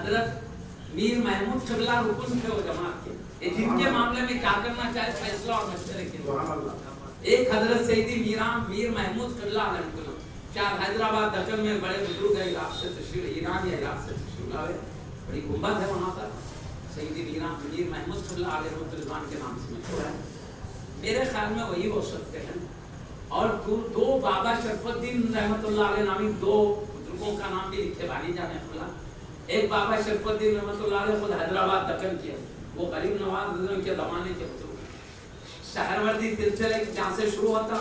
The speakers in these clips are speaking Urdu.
حضرت میر محمود قبلہ رکن تھے وہ جماعت کے، یہ جن کے معاملے میں کیا کرنا چاہے فیصلہ اور مشورے کے لیے۔ ایک حضرت سیدی میر محمود قبلہ علیہ السلام، چار حیدرآباد دکن میں بڑے بزرگ ہے، عراق سے تشریف، ایران یا عراق سے تشریف لائے، بڑی گنبد ہے وہاں پر، سیدی میر محمود قبلہ علیہ السلام کے نام سے مشہور ہے۔ میرے خیال میں وہی ہو سکتے ہیں۔ اور دو بابا شرف الدین رحمۃ اللہ علیہ نامی دو بزرگوں کا نام بھی لکھے بانی جانے اللہ۔ ایک بابا شرف الدین رحمۃ اللہ علیہ خود حیدرآباد دکن کے، وہ غریب نواز کے زمانے کے بزرگ، سہروردی سلسلے جہاں سے شروع ہوتا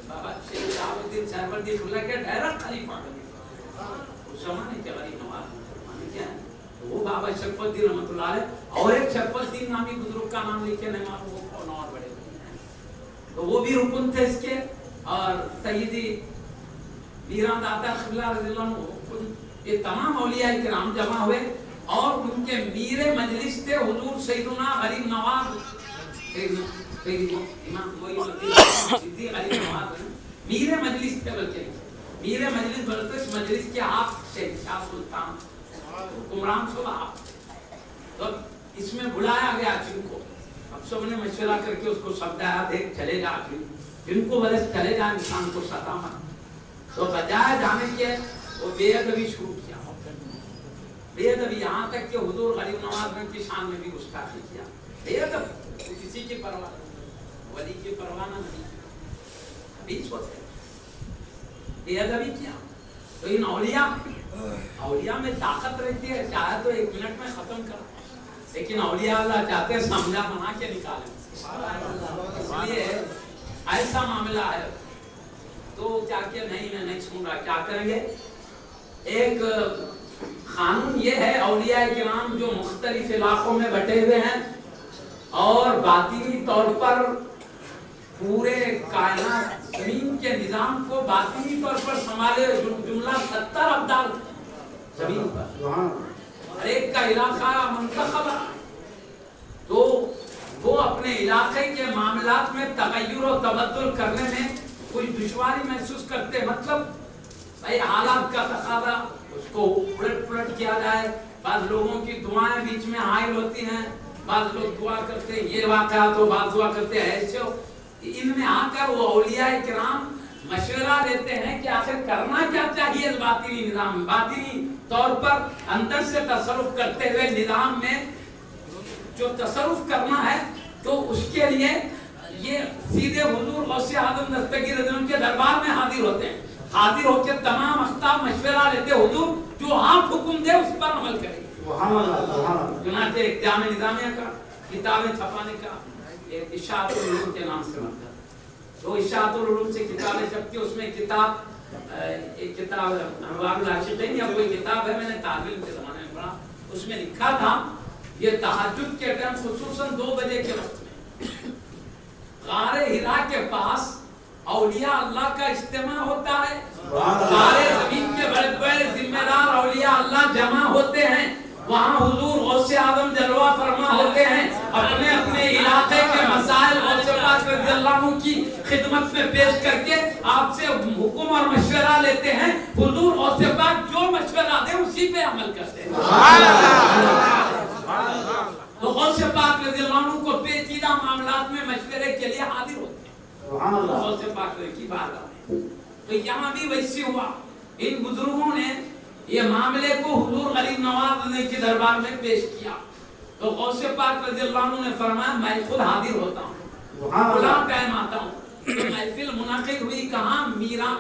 بابا شیخ شہاب الدین سہروردی اللہ کے ڈائریکٹ خلیفہ اس زمانے کے غریب نواز زمانے کے ہیں، وہ بابا شرف الدین رحمۃ اللہ علیہ، اور ایک شرف الدین نامی بزرگ کا نام لکھے نہیں معلوم وہ کون اور بڑے ہیں، تو وہ بھی رکن تھے اس کے۔ اور سیدی میران داتا قبلہ رضی اللہ عنہ، یہ تمام اولیاء کرام جمع ہوئے، اور ان کے میر مجلس تھے حضور سیدنا غریب نواز، میر مجلس تھے، بلکہ میر مجلس بلکہ اس مجلس کے آپ شاہ سلطان حکمران صبح، تو اس میں بلایا گیا جن کو، اب سب نے مشورہ کر کے اس کو سمجھایا، دیکھ چلے جا جن کو بلے چلے جا انسان کو ستا مت، تو بجائے جانے کے وہ بے ادبی شروع کیا، بے ادبی، یہاں تک کہ حضور غریب نواز کی شان میں بھی گستاخی کیا، بے ادب، کسی کی پرواہ نہیں، ولی کی پرواہ نہیں، ابھی سوچے بے ادبی کیا۔ تو ان اولیاء میں طاقت رہتی ہے، چاہے تو ایک منٹ میں ختم کر، لیکن اولیاء اللہ چاہتے ہیں سمجھا بنا کے نکالیں، اس لیے ایسا معاملہ ہے تو کیا کہ نہیں میں نہیں سن رہا، کیا کریں گے؟ ایک قانون یہ ہے، اولیاء کرام جو مختلف علاقوں میں بٹے ہوئے ہیں اور باطنی طور پر پورے کائنات زمین کے نظام کو باطنی طور پر سنبھالے، جملہ 70 ابدال زمین پر، ہر ایک کا علاقہ منتخب ہے، تو وہ اپنے علاقے کے معاملات میں تغیر و تبدل کرنے میں کوئی دشواری محسوس کرتے، مطلب بھائی حالات کا تقاضا اس کو الٹ کیا جائے، بعض لوگوں کی دعائیں بیچ میں حائل ہوتی ہیں، بعض لوگ دعا کرتے ہیں یہ واقعات ہو، بعض دعا کرتے ہیں ایسے ہو، ان میں آ کر وہ اولیاء کرام مشورہ دیتے ہیں کہ آخر کرنا کیا چاہیے اس باطنی نظام میں، باطنی طور پر اندر سے تصرف کرتے ہوئے نظام میں جو تصرف کرنا ہے، تو اس کے لیے یہ سیدھے حضور غوث اعظم دستگیر رضی اللہ عنہ کے دربار میں حاضر ہوتے ہیں، حاضر ہو کے تمام اقطاب مشورہ لیتے، حضور جو آپ حکم دے اس پر عمل کریں۔ چنانچہ ایک جامع نظامیہ کا کتابیں چھپانے کا ایک اشاعت العلوم کے نام سے مطلب، تو اشاعت العلوم سے کتابیں چھپتی، اس میں ایک کتاب انوار العاشقین یا کوئی کتاب ہے، میں نے تعلیم کے زمانے میں پڑھا، اس میں لکھا تھا یہ تہجد کے ٹائم خصوصاً 2 بجے کے وقت میں غار ہرا کے پاس اولیاء اللہ کا اجتماع ہوتا ہے، سارے زمین کے بڑے بڑے ذمہ دار اولیاء اللہ جمع ہوتے ہیں، وہاں حضور غوث اعظم جلوہ فرما ہوتے ہیں، اپنے اپنے علاقے کے مسائل غوث پاک رضی اللہ عنہ کی خدمت میں پیش کر کے آپ سے حکم اور مشورہ لیتے ہیں، حضور غوث پاک جو مشورہ دے اسی پہ عمل کرتے ہیں۔ تو غوث پاک رضی اللہ عنہ کو پیچیدہ معاملات میں مشورے کے لیے حاضر ہوتے ہیں، غوث پاک کی بات ہے۔ تو یہاں بھی ویسے ہوا، ان بزرگوں نے یہ معاملے کو حضور غریب نواز کے دربار میں پیش کیا، تو غوث پاک رضی اللہ عنہ نے فرمایا میں خود حاضر ہوتا ہوں، بلا ٹائم آتا ہوں۔ محفل منعقد ہوئی کہاں؟ میران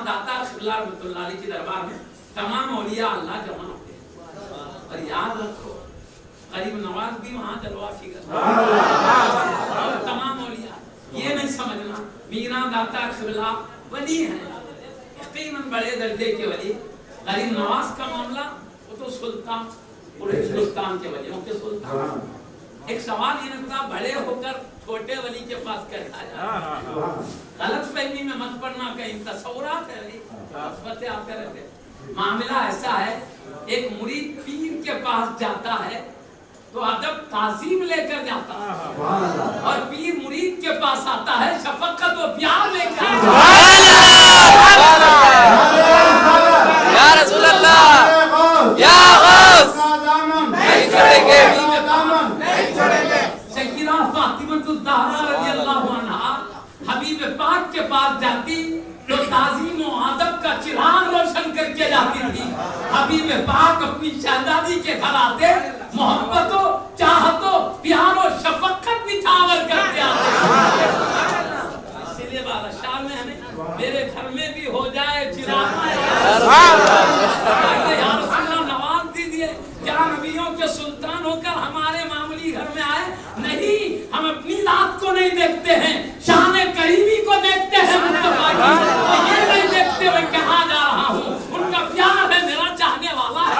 داتا قبلہ رحمۃ اللہ علیہ کے دربار میں، تمام اولیاء اللہ جمع ہوتے ہیں، اور یاد رکھو غریب نواز بھی وہاں جلوہ فیگر، تمام اولیاء، یہ نہیں سمجھنا میران داتا قبلہ ولی ہیں، یقیناً بڑے درجے کے ولی، غریب نواز کا معاملہ وہ تو سلطان، پورے ہندوستان کے ولیوں کے سلطان۔ ایک سوال یہ نکتا بڑے ہو کر چھوٹے ولی کے پاس کر آیا، غلط فہمی میں مت پڑنا، کہیں تصورات ہے، فتح آتے رہتے۔ معاملہ ایسا ہے، ایک مرید پیر کے پاس جاتا ہے تو ادب تعظیم لے کر جاتا ہے، اور پیر مرید کے پاس آتا ہے شفقت و پیار لے کر آتا ہے۔ یا رسول اللہ، یا حبیب پاک اپنی شہزادی کے گھر آتے محبتوں چاہتوں پیاروں شفقت نچھاور کرتے آتے. اسی لیے بادشاہ میں ہمیں میرے گھر میں بھی ہو جائے چراغ یا رسول اللہ نواز دیجیے کیا نبیوں کے سلطان ہو کر ہمارے معمولی گھر میں آئے. نہیں ہم اپنی ذات کو نہیں دیکھتے ہیں شان کریمی کو دیکھتے ہیں مصطفیٰ کی. یہ نہیں دیکھتے میں کہاں جا رہا ہوں ان کا پیار ہے میرا چاہنے والا ہے.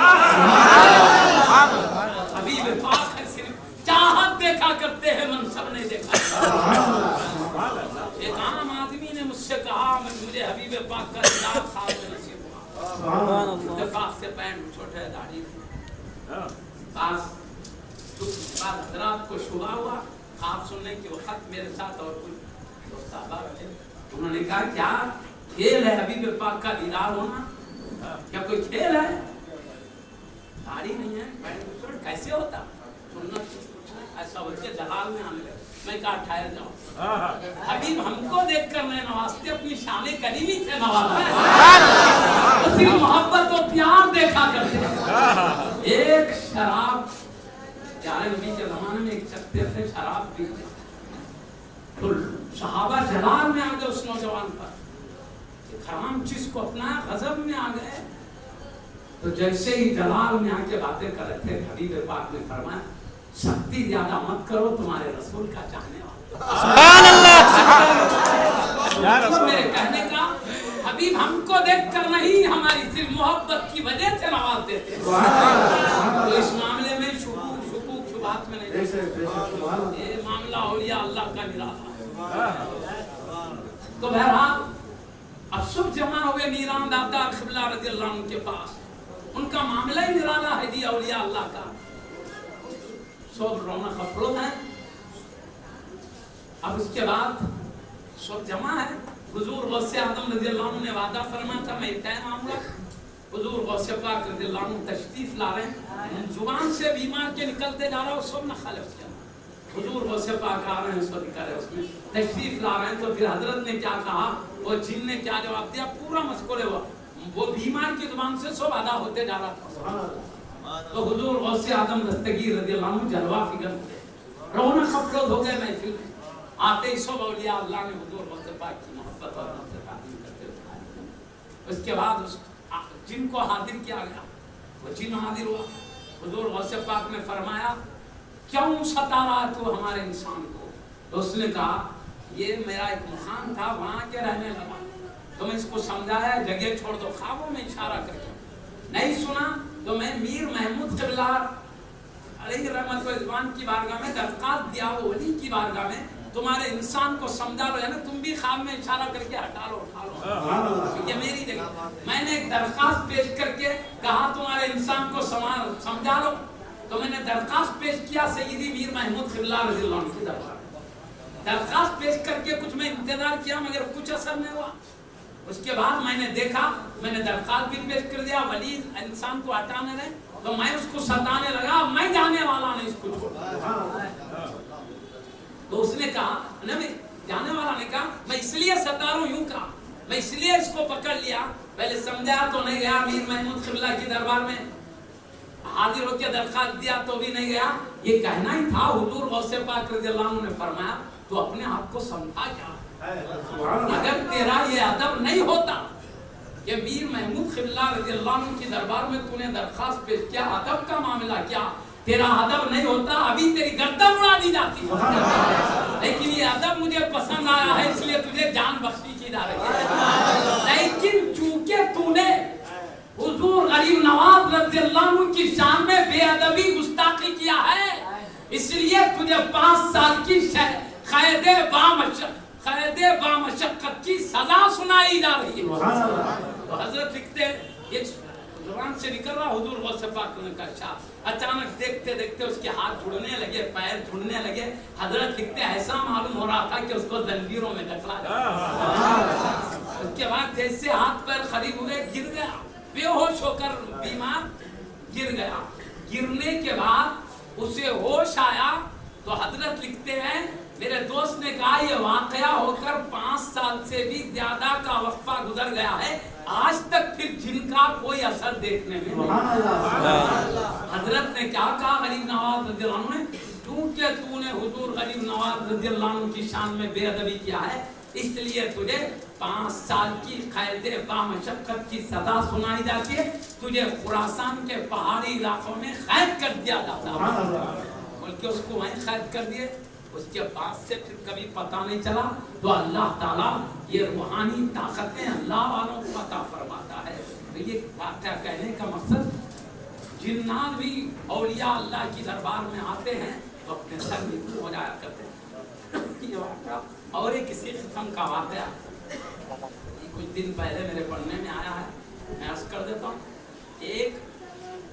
حبیب پاک ہے صرف چاہت دیکھا کرتے ہیں منصب نہیں دیکھا. ایک عام آدمی نے مجھ سے کہا مجھے حبیب پاک کا دیدار خواب میں نصیب ہوا. اتفاق سے پینٹ چھوٹے داڑھی پاس بعد حضرات کو شبہ ہوا خواب سننے کے وقت میرے ساتھ اور کچھ دوست احباب تھے. انہوں نے کہا کیا کھیل ہے حبیب پاک کا دیدار ہونا, کیا کوئی کھیل ہے؟ داڑھی نہیں ہے کیسے ہوتا سنت ایسا بچے جلال میں آنے لگے. میں کہا ٹھہر جاؤ حبیب ہم کو دیکھ کر نہیں نوازتے اپنی شان کریمی سے نوازا ہے. صرف محبت و پیار دیکھا کرتے. ایک شراب پیارے نبی کے زمانے میں ایک چکتے سے شراب پیتے تو صحابہ جلال میں آ گئے اس نوجوان پر حرام چیز کو اپنا غضب میں آ گئے. تو جیسے ہی جلال میں آ کے باتیں کر رہے تھے حبیب پاک نے فرمایا سختی زیادہ مت کرو تمہارے رسول کا چاہنے والا. سبحان اللہ. میرے کہنے کا حبیب ہم کو دیکھ کر نہیں ہماری صرف محبت کی وجہ سے نواز دیتے ہیں. تو اس معاملے میں شکوک شبہات میں نہیں. یہ معاملہ اولیاء اللہ کا نرالا ہے. تو بہرحال اب سب جمع ہوئے نیران داتا قبلہ رضی اللہ عنہ کے پاس. ان کا معاملہ ہی نرالا ہے جی اولیاء اللہ کا. سب رونق افروز ہیں. اب اس کے بعد سب جمع ہے. حضور غوث اعظم رضی اللہ عنہ نے وعدہ فرمایا تھا میں ٹائم آؤں گا. حضور غوث پاک رضی اللہ عنہ تشریف لا رہے ہیں. زبان سے بیمار کے نکلتے جا رہا ہے سب نخل ہے اس کے اندر. حضور غوث پاک آ رہے ہیں سب ذکر ہے اس میں تشریف لا رہے ہیں. تو پھر حضرت نے کیا کہا وہ جن نے کیا جواب دیا پورا مذکور ہوا. وہ بیمار کی زبان سے سب ادا ہوتے جا رہا تھا. تو حضور غوث اعظم دستگیر رضی اللہ عنہ جلوہ فکر رونق افروز ہو گئے محفل میں. آتے ہی سب اولیاء اللہ نے حضور غوث پاک کی محبت اور تعظیم کرتے ہوئے. اس کے بعد اس جن کو حاضر کیا گیا وہ جن حاضر ہوا. حضور غوث پاک نے فرمایا کیوں ستا رہا تو ہمارے انسان کو؟ تو اس نے کہا یہ میرا ایک مقام تھا وہاں کے رہنے لگا تو میں اس کو سمجھایا جگہ چھوڑ دو. خوابوں میں اشارہ کر کے نہیں سنا تو میں میر محمود قبلہ علیہ رحمت و رضوان کی بارگاہ میں درخواست دیا وہ ولی کی بارگاہ میں تمہارے انسان کو سمجھا لو. یعنی تم بھی خواب میں اشارہ کر کے ہٹا لو اٹھا لو. یہ میری جگہ میں نے ایک درخواست پیش کر کے کہا تمہارے انسان کو سمجھا لو. تو میں نے درخواست پیش کیا سیدی میر محمود قبلہ رضی اللہ عنہ کی دربار. درخواست پیش کر کے کچھ میں انتظار کیا مگر کچھ اثر نہیں ہوا. اس کے بعد میں نے دیکھا میں نے درخواست بھی پیش کر دیا ولی انسان کو ہٹانے رہے تو میں اس کو ستانے لگا. میں جانے والا نہیں اس کو چھوڑا. تو اس نے کہا جانے والا نے کہا میں اس لیے ستا رہا ہوں. یوں کہا میں اس لیے اس کو پکڑ لیا پہلے سمجھا تو نہیں گیا میر محمود قبلہ کی دربار میں حاضر ہو کے درخواست دیا تو بھی نہیں گیا. یہ کہنا ہی تھا. حضور غوث پاک رضی اللہ عنہ نے فرمایا تو اپنے آپ کو سمجھا کیا اگر تیرا یہ ادب نہیں ہوتا کہ میر محمود قبلہ رضی اللہ عنہ کی دربار میں تو نے درخواست پیش کیا ادب کا معاملہ کیا تیرا ادب نہیں ہوتا ابھی تیری گردن اڑا دی جاتی. لیکن یہ ادب مجھے پسند آیا ہے اس لیے تجھے جان بخشی کی جا رہی ہے. لیکن چونکہ تو نے حضور غریب نواز رضی اللہ عنہ کی شان میں بے ادبی گستاخی کیا ہے اس لیے تجھے 5 سال کی قید بامشقت کی سزا سنائی جا رہی ہے. تو حضرت لکھتے یہ زبان سے نکل رہا حضور غوث پاک نے کہا اچانک دیکھتے دیکھتے اس کے ہاتھ جڑنے لگے پیر جڑنے لگے. حضرت لکھتے ایسا معلوم ہو رہا تھا کہ اس کو زنجیروں میں ڈکلا گیا. اس کے بعد جیسے ہاتھ پیر قریب ہوئے گر گیا بے ہوش ہو کر بیمار گر گیا. گرنے کے بعد اسے ہوش آیا تو حضرت لکھتے ہیں میرے دوست نے کہا یہ واقعہ ہو کر 5 سال سے بھی زیادہ کا وقفہ گزر گیا ہے، آج تک پھر جن کا کوئی اثر دیکھنے میں نہیں۔ حضرت نے کیا کہا غریب نواز رضی اللہ عنہ نے، کیونکہ تو نے حضور غریب نواز رضی اللہ عنہ کی شان میں بے ادبی کیا ہے، اس لیے تجھے 5 سال کی قید با مشقت کی سزا سنائی جاتی ہے، تجھے خراسان کے پہاڑی علاقوں میں قید کر دیا جاتا ہے۔ بلکہ اس کو وہیں قید کر دیے، اس کے بعد سے پھر کبھی پتہ نہیں چلا۔ تو اللہ تعالیٰ یہ روحانی طاقتیں اللہ والوں کو عطا فرماتا ہے۔ تو یہ واقعہ کہنے کا مقصد، جنات بھی اولیاء اللہ کی دربار میں آتے ہیں تو اپنے سر نکل ہو جایا کرتے ہیں۔ یہ واقعہ اور ایک اسی قسم کا واقعہ کچھ دن پہلے میرے پڑھنے میں آیا ہے، میں عرض کر دیتا ہوں۔ ایک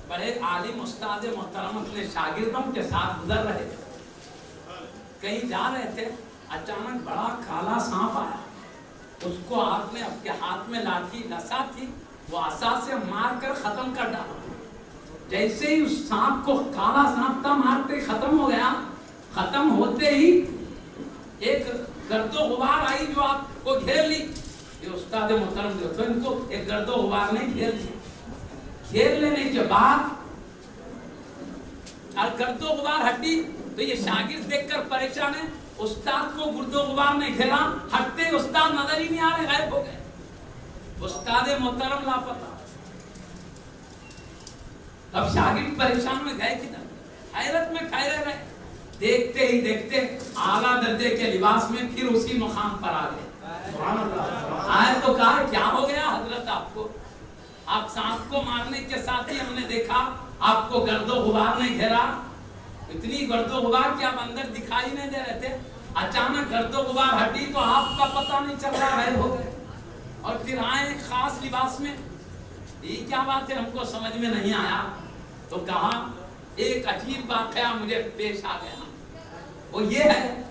بڑے عالم استاد محترم اپنے شاگردوں کے ساتھ گزر رہے تھے، کہیں جا رہے تھے، اچانک بڑا کالا سانپ آیا، اس کو آپ نے اپنے ہاتھ میں لاٹھی لسا تھی، وہ عصا سے مار کر ختم کر ڈالا۔ جیسے ہی اس سانپ کو، کالا سانپ تھا، مارتے ختم ہو گیا، ختم ہوتے ہی ایک گرد و غبار آئی جو آپ کو گھیر لی۔ یہ استاد محترم جو تھے، ان کو ایک گرد و غبار نے گھیر لیا۔ گھیر لینے کے بعد اور گرد و غبار ہٹی تو یہ شاگرد دیکھ کر پریشان ہے، استاد کو گرد و غبار نے گھیرا، ہٹتے استاد نظر ہی نہیں آ رہے، غائب ہو گئے۔ استاد محترم لاپتہ۔ اب شاگرد پریشان میں گئے کدھر، حیرت میں ٹھہرے رہے، دیکھتے ہی دیکھتے اعلیٰ درجے کے لباس میں پھر اسی مقام پر آ گئے۔ آئے تو کہا کیا ہو گیا حضرت آپ کو؟ آپ سانپ کو مارنے کے ساتھ ہی ہم نے دیکھا آپ کو گرد و غبار نے گھیرا، اتنی گرد و غبار کہ آپ اندر دکھائی نہیں دے رہے تھے، اچانک گرد و غبار ہٹی تو آپ کا پتہ نہیں چل رہا، غائب ہو گئے، اور پھر آئے ایک خاص لباس میں۔ یہ کیا بات ہے، ہم کو سمجھ میں نہیں آیا۔ تو کہا ایک عجیب واقعہ مجھے پیش آ گیا، وہ یہ ہے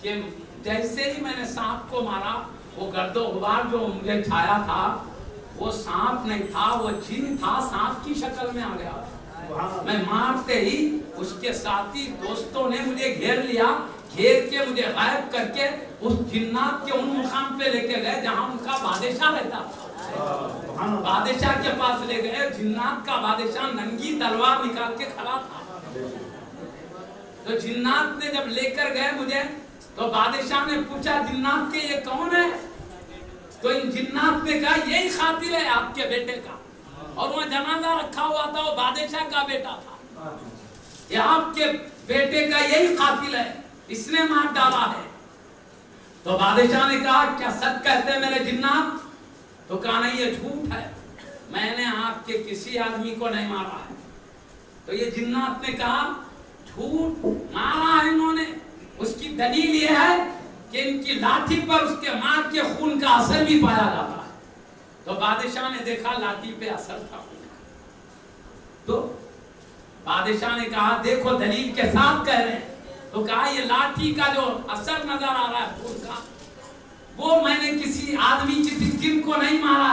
کہ جیسے ہی میں نے سانپ کو مارا، وہ گرد و غبار جو مجھے چھایا تھا وہ سانپ نہیں تھا، وہ جن تھا، سانپ کی شکل میں آ گیا۔ میں مارتے ہی اس کے ساتھی دوستوں نے مجھے گھیر لیا، گھیر کے مجھے غائب کر کے اس جنات کے ان مقام پہ لے کے گئے جہاں ان کا بادشاہ رہتا تھا۔ بادشاہ کے پاس لے گئے، جنات کا بادشاہ ننگی تلوار نکال کے کھڑا تھا۔ تو جنات نے جب لے کر گئے مجھے، تو بادشاہ نے پوچھا جنات کے یہ کون ہے؟ تو ان جنات نے کہا یہی قاتل ہے آپ کے بیٹے کا، اور وہاں جنازہ رکھا ہوا تھا، وہ بادشاہ کا بیٹا تھا، یہ آپ کے بیٹے کا یہی قاتل ہے، اس نے مار ڈالا ہے۔ تو بادشاہ نے کہا کیا سچ کہتے ہیں میرے جنات؟ تو کہا نہیں یہ جھوٹ ہے، میں نے آپ کے کسی آدمی کو نہیں مارا ہے۔ تو یہ جنات نے کہا جھوٹ مارا ہے انہوں نے، اس کی دلیل یہ ہے کہ ان کی لاٹھی پر اس کے مار کے خون کا اثر بھی پایا جاتا ہے۔ تو بادشاہ نے دیکھا لاٹھی پہ اثر تھا خون کا، تو بادشاہ نے کہا دیکھو دلیل کے ساتھ کہہ رہے ہیں۔ تو کہا یہ لاٹھی کا جو اثر نظر آ رہا ہے خون کا، وہ میں نے کسی آدمی کسی جن کو نہیں مارا